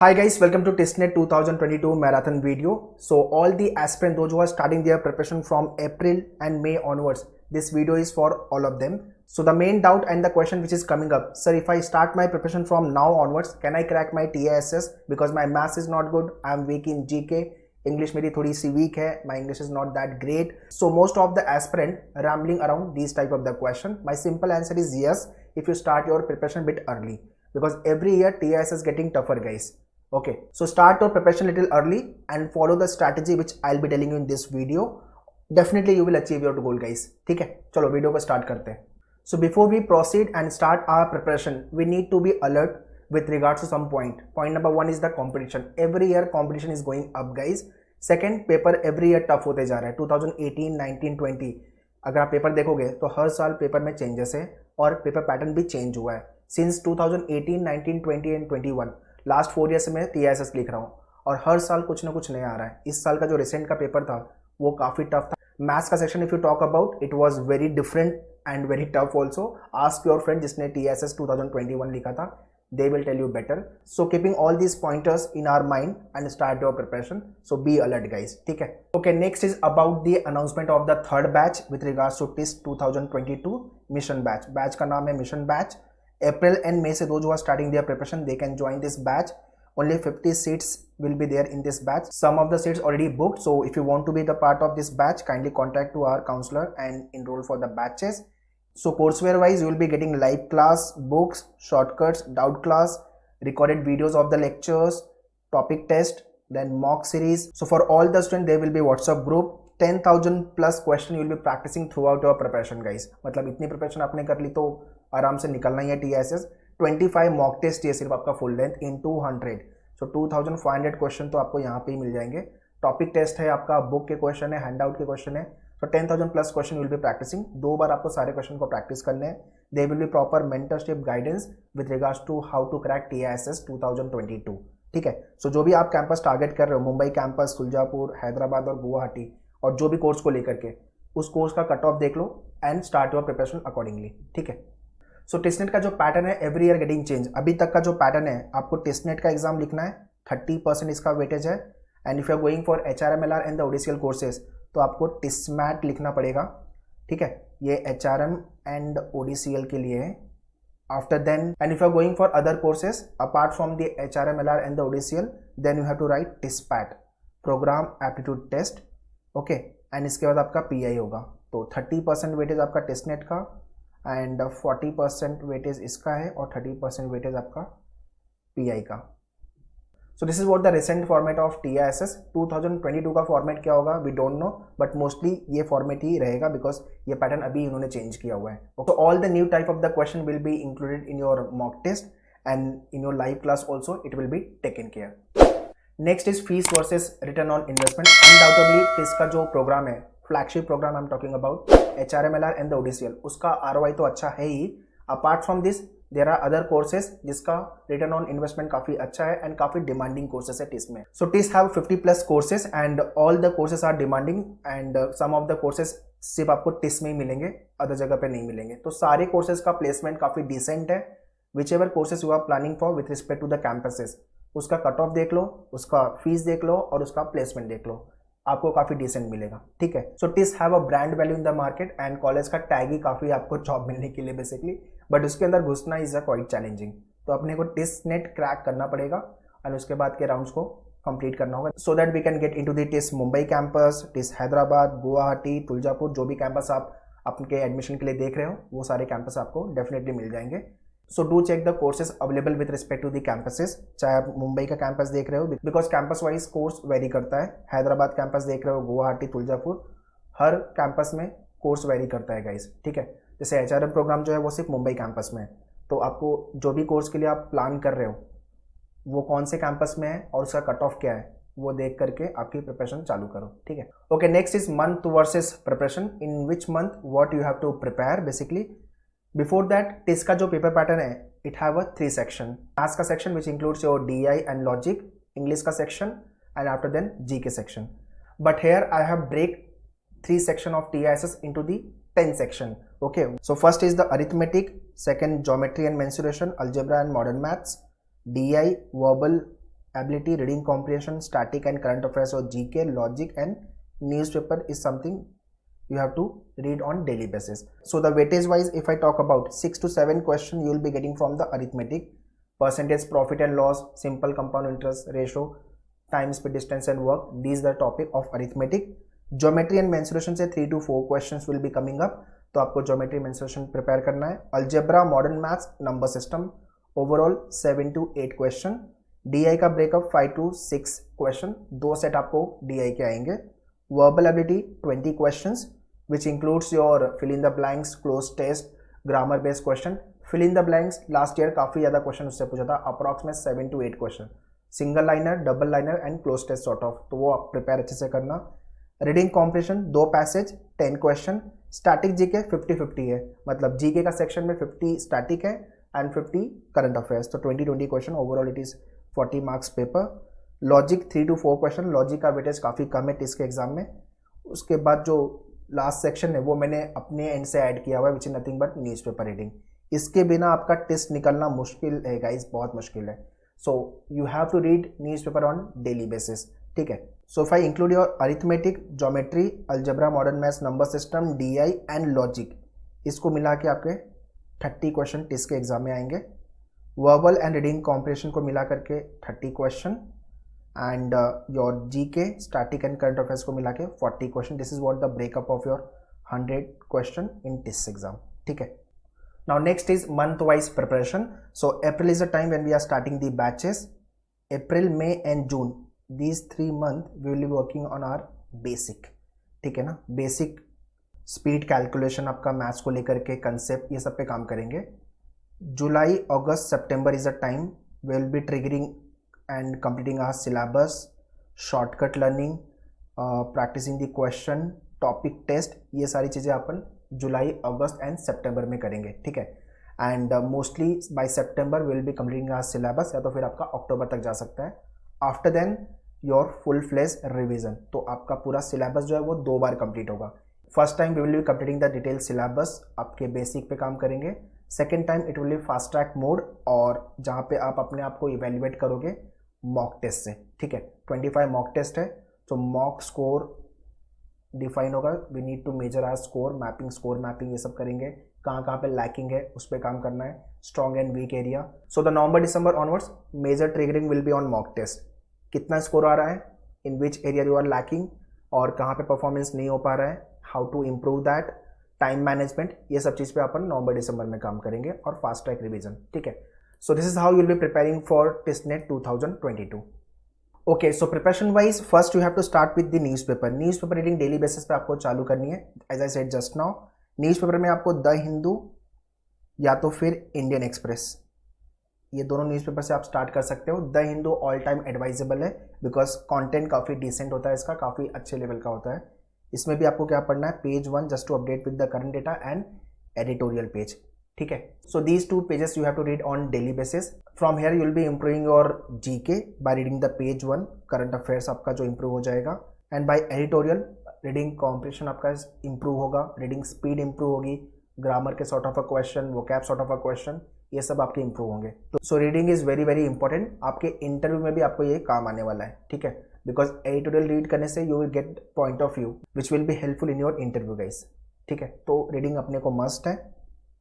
Hi guys, welcome to TestNet 2022 marathon video. So all the aspirants, those who are starting their preparation from April and May onwards, this video is for all of them. So the main doubt and the question which is coming up, sir, if I start my preparation from now onwards, can I crack my TASS? Because my maths is not good, I am weak in GK, English मेरी थोड़ी सी weak है, my English is not that great. So most of the aspirant rambling around these type of the question. My simple answer is yes, if you start your preparation bit early. Because every year TAS is getting tougher guys. Okay, so start your preparation little early and follow the strategy which I'll be telling you in this video. Definitely you will achieve your goal guys. ठीक है, चलो video को start करते हैं. So before we proceed and start our preparation, we need to be alert with regards to some point. Point number one is the competition. Every year competition is going up guys. Second, paper every year tough होते जा रहा है. 2018, 19, 20 अगर आप paper देखोगे तो हर साल paper में चेंजेस है और पेपर पैटर्न भी चेंज हुआ है. Since 2018, 19, 20 and 21 लास्ट 4 ईयर से मैं TASS लिख रहा हूँ और हर साल कुछ ना कुछ नया आ रहा है. इस साल का जो रिसेंट का पेपर था वो काफ़ी टफ था. मैथ्स का section if you talk about it was very different and very tough also. Ask your friend जिसने TASS 2021 लिखा था, they will tell you better. So keeping all these pointers in our mind and start your preparation. So be alert guys. ठीक है. Okay, next is about the announcement of the third batch with regards to TISS 2022 mission batch. Batch का नाम है mission batch. April and May से those who are starting their preparation, they can join this batch. Only 50 seats will be there in this batch. Some of the seats already booked. So if you want to be the part of this batch, kindly contact to our counselor and enroll for the batches. So courseware wise, you will be getting live class, books, shortcuts, doubt class, recorded videos of the lectures, topic test, then mock series. So for all the students, there will be WhatsApp group. 10,000 plus question you will be practicing throughout your preparation guys. मतलब इतनी preparation आपने कर ली तो आराम से निकलना ही है TASS. 25 mock test ये सिर्फ आपका full length in 200. So 2500 question तो आपको यहाँ पे ही मिल जाएंगे. टॉपिक टेस्ट है आपका, बुक के क्वेश्चन है, हैंड आउट के क्वेश्चन है. सो 10,000 प्लस क्वेश्चन विल बी प्रैक्टिसिंग. 2 बार आपको सारे क्वेश्चन को प्रैक्टिस करने हैं. They will be proper mentorship guidance with regards to how to crack TASS 2022. ठीक है. सो जो भी आप कैंपस टारगेट कर रहे हो, मुंबई कैंपस, तुलजापुर, हैदराबाद और गुवाहाटी, और जो भी कोर्स को लेकर के, उस कोर्स का कट ऑफ देख लो and start your preparation accordingly. ठीक है. सो टेस्टनेट का जो पैटर्न है एवरी ईयर गेटिंग चेंज. अभी तक का जो पैटर्न है, आपको टेस्टनेट का एग्जाम लिखना है, 30% इसका वेटेज है. And if you are going for HRM/LR and the ODCL courses तो आपको टिस्मैट लिखना पड़ेगा. ठीक है, ये HRM एंड ODCL के लिए है. After then and if you are going for other courses apart from the HRM/LR and the ODCL, then you have to write TISSPAT, programme aptitude test. Okay, and इसके बाद आपका PI होगा. तो 30% weightage आपका testnet का and 40% weightage इसका है और 30% वेटेज आपका PI का. So this is what the recent format of TASS. 2022 का फॉर्मेट क्या होगा we don't know, but mostly ये फॉर्मेट ही रहेगा बिकॉज ये पैटर्न अभी इन्होंने चेंज किया हुआ है. तो all the new type of the question will be included in your mock test and in your live class also it will be taken care. Next is fees versus return on investment. Undoubtedly TISS का जो programme है, flagship programme I am talking about, HRM/LR and the ODCL, उसका ROI तो अच्छा है ही. Apart from this there are other courses जिसका return on investment काफी अच्छा है एंड काफी डिमांडिंग कोर्सेज है टिस में. So TISS have 50 plus courses and all the courses are demanding and some of the courses सिर्फ आपको टिस में ही मिलेंगे, अदर जगह पे नहीं मिलेंगे. तो सारे कोर्सेज का प्लेसमेंट काफी डिसेंट है. Whichever courses you are planning for with respect to the campuses, उसका कट ऑफ देख लो, उसका फीस देख लो और उसका प्लेसमेंट देख लो, आपको काफी डिसेंट मिलेगा. ठीक है. So TISS have a brand value in the market and college का टैग ही काफी आपको जॉब मिलने के लिए बेसिकली, बट उसके अंदर घुसना इज अ क्वाइट चैलेंजिंग. तो अपने को टिस्टनेट क्रैक करना पड़ेगा और उसके बाद के राउंड्स को कंप्लीट करना होगा so that we can get into the TISS Mumbai campus, TISS Hyderabad, Guwahati, Tuljapur, जो भी कैंपस आप अपने एडमिशन के लिए देख रहे हो वो सारे कैंपस आपको डेफिनेटली मिल जाएंगे. So do check the courses available with respect to the campuses. चाहे आप मुंबई का कैंपस देख रहे हो, because campus wise course vary करता है. हैदराबाद कैंपस देख रहे हो, गुवाहाटी, तुलजापुर, हर कैंपस में कोर्स वेरी करता है गाइस. ठीक है. जैसे HRM प्रोग्राम जो है वो सिर्फ मुंबई कैंपस में है. तो आपको जो भी कोर्स के लिए आप प्लान कर रहे हो वो कौन से कैंपस में है और उसका कट ऑफ क्या है वो देख करके आपकी प्रिपरेशन चालू करो. ठीक है. Okay, next is month versus preparation. In which month what you have to prepare basically. Before that TISS का जो पेपर पैटर्न है it have a 3 section. Maths का section which includes your DI and logic, English का section and after then GK section. But here I have break 3 section of TASS into the 10 section. Okay, so first is the arithmetic, second geometry and mensuration, algebra and modern maths, DI, verbal ability, reading comprehension, static and current affairs or GK, logic and newspaper is something you have to read on daily basis. So the weightage wise, if I talk about 6 to 7 question you will be getting from the arithmetic, percentage, profit and loss, simple compound interest ratio, time, speed, distance and work. These are the topic of arithmetic. Geometry and mensuration से 3 to 4 questions will be coming up. तो आपको geometry mensuration prepare करना है. Algebra, modern maths, number system, overall 7 to 8 question. DI का breakup 5 to 6 question, 2 set आपको DI के आएंगे. Verbal ability 20 questions which includes your fill in the blanks, cloze test, grammar based question. Fill in the blanks last year काफी ज्यादा question उससे पूछा था, approximate 7 to 8 question. Single liner, double liner and cloze test sort of, तो वो आप prepare अच्छे से करना. Reading comprehension 2 passage 10 question. Static GK 50-50 है, मतलब जीके का सेक्शन में 50 स्टैटिक है एंड 50 करंट अफेयर्स, तो 20-20 question. Overall it is 40 marks paper. Logic 3 to 4 question. Logic का वेटेज काफ़ी कम है टिस्ट के एग्जाम में. उसके बाद जो लास्ट सेक्शन है वो मैंने अपने एंड से ऐड किया हुआ है which is nothing but newspaper reading. इसके बिना आपका टेस्ट निकलना मुश्किल है गाइस, बहुत मुश्किल है. So you have to read newspaper on daily basis. ठीक है. So if I include your arithmetic, geometry, algebra, modern maths, number system, DI and logic, इसको मिला के आपके 30 क्वेश्चन टिस्ट के एग्जाम में आएंगे. वर्बल एंड रीडिंग कॉम्प्रिहेंशन को मिला करके 30 question and your GK, static and current affairs को मिला के 40 question. This is what the breakup of your 100 question in TISS exam. ठीक है. Now next is month wise preparation. So April is the time when we are starting the batches. April, May and June, these 3 months we will be working on our basic. ठीक है ना, basic speed calculation आपका maths को लेकर के concept, ये सब पे काम करेंगे. July, August, September is a time we will be triggering and completing our syllabus, shortcut learning, practising the question, topic test. ये सारी चीज़ें अपन जुलाई, अगस्त एंड सितंबर में करेंगे. ठीक है. And mostly by September we will be completing our syllabus, या तो फिर आपका अक्टूबर तक जा सकता है. After then your full fledge revision, तो आपका पूरा सिलेबस जो है वो 2 बार कंप्लीट होगा. First time we will be completing the detail syllabus, आपके बेसिक पे काम करेंगे. Second time it will be fast track mode, और जहाँ पे आप अपने आप को इवेल्युएट करोगे मॉक टेस्ट से. ठीक है. 25 मॉक टेस्ट है, तो मॉक स्कोर डिफाइन होगा. We need to measure our score mapping ये सब करेंगे. कहाँ पे लैकिंग है उस पर काम करना है, strong and weak area. So the November December onwards major triggering will be on mock test. कितना स्कोर आ रहा है, in which area you are lacking, और कहाँ पे परफॉर्मेंस नहीं हो पा रहा है, how to improve that, time management, ये सब चीज़ पे अपन नवंबर दिसंबर में काम करेंगे, और फास्ट ट्रैक रिवीजन. ठीक है. So this is how you will be preparing for TISSNET 2022. Okay, so preparation wise first you have to start with the newspaper. Newspaper reading daily basis पे आपको चालू करनी है. As I said just now, newspaper में आपको the Hindu या तो फिर इंडियन एक्सप्रेस, ये दोनों न्यूज़पेपर से आप स्टार्ट कर सकते हो. The Hindu all time advisable है बिकॉज कंटेंट काफ़ी डिसेंट होता है इसका, काफ़ी अच्छे लेवल का होता है. इसमें भी आपको क्या पढ़ना है, page 1 just to update with the current data and editorial page. ठीक है. So these 2 pages you have to read on daily basis. From here you will be improving your GK by reading the page 1. Current affairs आपका जो improve हो जाएगा, and by editorial reading comprehension आपका improve होगा, reading speed improve होगी, grammar के sort of a question, vocab sort of a question, ये सब आपके इंप्रूव होंगे. तो so reading is very very important. आपके इंटरव्यू में भी आपको ये काम आने वाला है. ठीक है. बिकॉज एडिटोरियल रीड करने से you will get point of view which will be helpful in your interview guys. ठीक है. तो रीडिंग अपने को मस्ट है.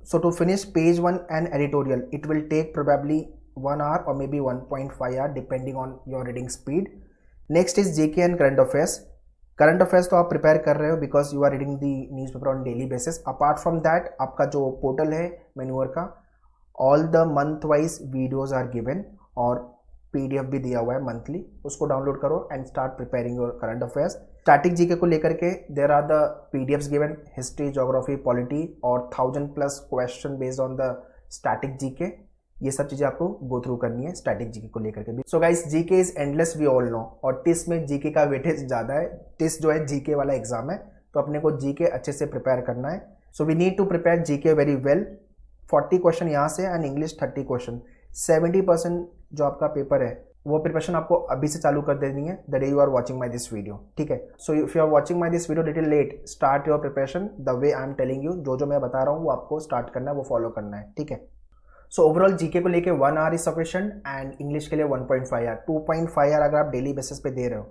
So to finish page 1 and editorial it will take probably 1 hour or maybe 1.5 hour depending on your reading speed. Next is GK and current affairs. Current affairs तो आप prepare कर रहे हो because you are reading the newspaper on daily basis. Apart from that आपका जो portal है मैन्यूअर का, all the month wise videos are given, और PDF भी दिया हुआ है मंथली, उसको डाउनलोड करो and start preparing your current affairs. Static GK को लेकर के there are the PDFs given, history, geography, polity, और 1000+ question based on the static GK. ये सब चीज़ें आपको गो थ्रू करनी है स्टैटिक जीके को लेकर के भी. So guys, GK is endless, we all know, और टिस्ट में जीके का वेटेज ज़्यादा है. टिस्ट जो है जीके वाला एग्जाम है, तो अपने को जीके अच्छे से प्रिपेयर करना है. So we need to prepare GK very well. 40 question यहाँ से एंड इंग्लिश 30 क्वेश्चन. 70% जो आपका पेपर है वो प्रिपरेशन आपको अभी से चालू कर देनी है the day you are watching my this video. ठीक है. So if you are watching my this video little late, start your preparation the way I am telling you. जो मैं बता रहा हूँ वो आपको स्टार्ट करना है, वो फॉलो करना है. ठीक है. सो ओवरऑल जीके को लेके 1 our is sufficient and English के लिए 1.5 आवर, 2.5 आवर अगर आप डेली बेसिस पे दे रहे हो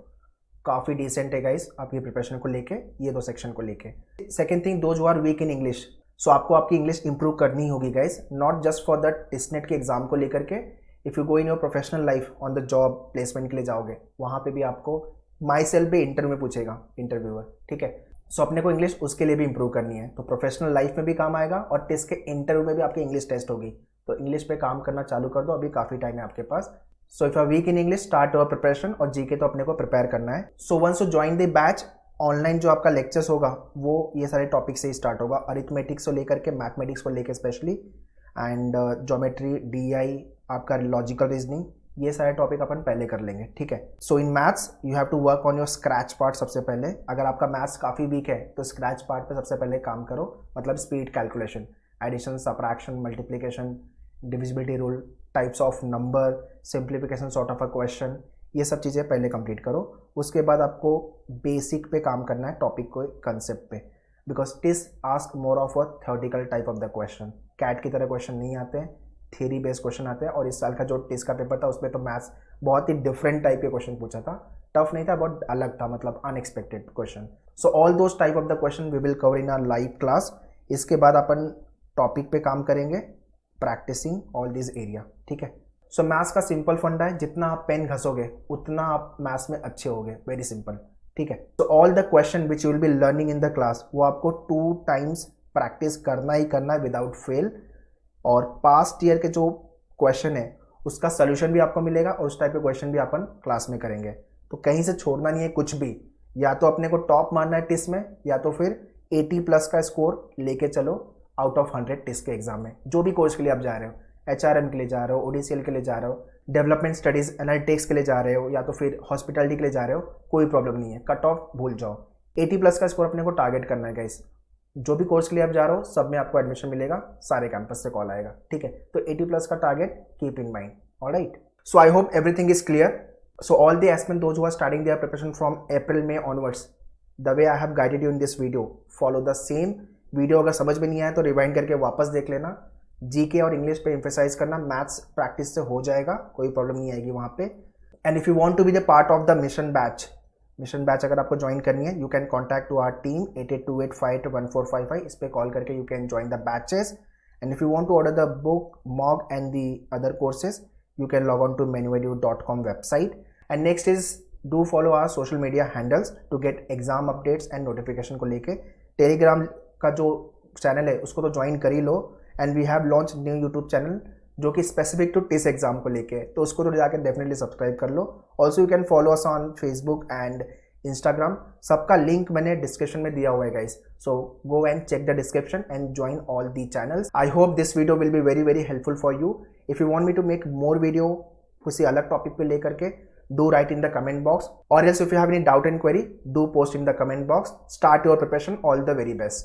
काफ़ी डिसेंट है गाइस आपकी प्रिपरेशन को लेके, ये 2 सेक्शन को लेके। Second thing, those who are weak in English, so आपको आपकी इंग्लिश इंप्रूव करनी होगी guys, not just for the TISSNET के एग्जाम को लेकर के। If you go in your professional life on the job placement के लिए जाओगे, वहाँ पे भी आपको माई सेल्फ भी इंटरव्यू में पूछेगा इंटरव्यूअर, ठीक है। सो अपने को इंग्लिश उसके लिए भी इंप्रूव करनी है, तो प्रोफेशनल लाइफ में भी काम आएगा और टेस्ट के इंटरव्यू में भी आपकी इंग्लिश टेस्ट होगी। तो इंग्लिश पे काम करना चालू कर दो, अभी काफ़ी टाइम है आपके पास। So if you are weak in English, start your preparation, और जीके तो अपने को प्रिपेयर करना है। So once you join the batch, online जो आपका लेक्चर्स होगा वो ये सारे टॉपिक से ही स्टार्ट होगा, अरिथमेटिक्स को लेकर के, मैथमेटिक्स को लेकर स्पेशली, एंड ज्योमेट्री, डीआई, आपका लॉजिकल रीजनिंग, ये सारे टॉपिक अपन पहले कर लेंगे, ठीक है। So in maths you have to work on your scratch part सबसे पहले। अगर आपका मैथ्स काफ़ी वीक है तो स्क्रैच पार्ट पे सबसे पहले काम करो, मतलब speed calculation, addition, subtraction, multiplication, divisibility rule, types of number, simplification sort of a question, ये सब चीज़ें पहले कंप्लीट करो। उसके बाद आपको बेसिक पे काम करना है, टॉपिक को, कंसेप्ट पे, because TISS ask more of a theoretical type of the question. CAT की तरह क्वेश्चन नहीं आते हैं, थ्योरी बेस्ड क्वेश्चन आते हैं। और इस साल का जो टिस का पेपर था उसमें तो मैथ्स बहुत ही डिफरेंट टाइप के क्वेश्चन पूछा था, टफ नहीं था, बहुत अलग था, मतलब unexpected question. So all those type of the question we will cover in our live class. इसके बाद अपन टॉपिक पे काम करेंगे, प्रैक्टिसिंग ऑल दिस एरिया, ठीक है। सो मैथ्स का सिंपल फंडा है, जितना आप पेन घसोगे उतना आप मैथ्स में अच्छे होगे, वेरी सिंपल, ठीक है। तो all the question which you will be learning in the class, वो आपको 2 टाइम्स प्रैक्टिस करना ही करना है विदाउट फेल। और पास्ट ईयर के जो क्वेश्चन है उसका सोल्यूशन भी आपको मिलेगा, और उस टाइप के क्वेश्चन भी अपन क्लास में करेंगे। तो कहीं से छोड़ना नहीं है कुछ भी, या तो अपने को टॉप मारना है टिस में, या तो फिर 80+ का स्कोर लेके चलो आउट ऑफ 100 टिस के एग्जाम में। जो भी कोर्स के लिए आप जा रहे हो, HRM के लिए जा रहे हो, ODCL के लिए जा रहे हो, डेवलपमेंट स्टडीज एनालिटिक्स के लिए जा रहे हो, या तो फिर हॉस्पिटलिटी के लिए जा रहे हो, कोई प्रॉब्लम नहीं है, कट ऑफ भूल जाओ। 80+ का स्कोर अपने को टारगेट करना है गाइस। जो भी कोर्स के लिए आप जा रहे हो सब में आपको एडमिशन मिलेगा, सारे कैंपस से कॉल आएगा, ठीक है। तो 80+ का target keep in mind, alright. So I hope everything is clear. So all the aspirants those who are starting their preparation from April May onwards, the way I have guided you in this video, follow the same video. अगर समझ में नहीं आया तो rewind करके वापस देख लेना। जीके और इंग्लिश पे एम्फेसाइज करना, मैथ्स प्रैक्टिस से हो जाएगा, कोई प्रॉब्लम नहीं आएगी वहाँ पे। And if you want to be the part of the mission batch अगर आपको ज्वाइन करनी है, you can contact to our team 8828581455, इस पर कॉल करके you can join the batches. And if you want to order the book, mock and the other courses, you can log on to menuedu.com website. And next is do follow our social media handles to get exam updates and notification को लेके। Telegram का जो channel है उसको तो join कर ही लो, and we have launch new YouTube channel जो कि स्पेसिफिक टू टिस एग्जाम को लेके, तो उसको तो जाकर डेफिनेटली सब्सक्राइब कर लो। Also you can follow us on Facebook and Instagram, सबका लिंक मैंने डिस्क्रिप्शन में दिया हुआ है guys. So go and check the description and join all the channels. I hope this video will be very very helpful for you. If you want me to make more video किसी अलग topic पे लेकर के, do write in the comment box, or else if you have any doubt and query, do post in the comment box. Start your preparation. All the very best.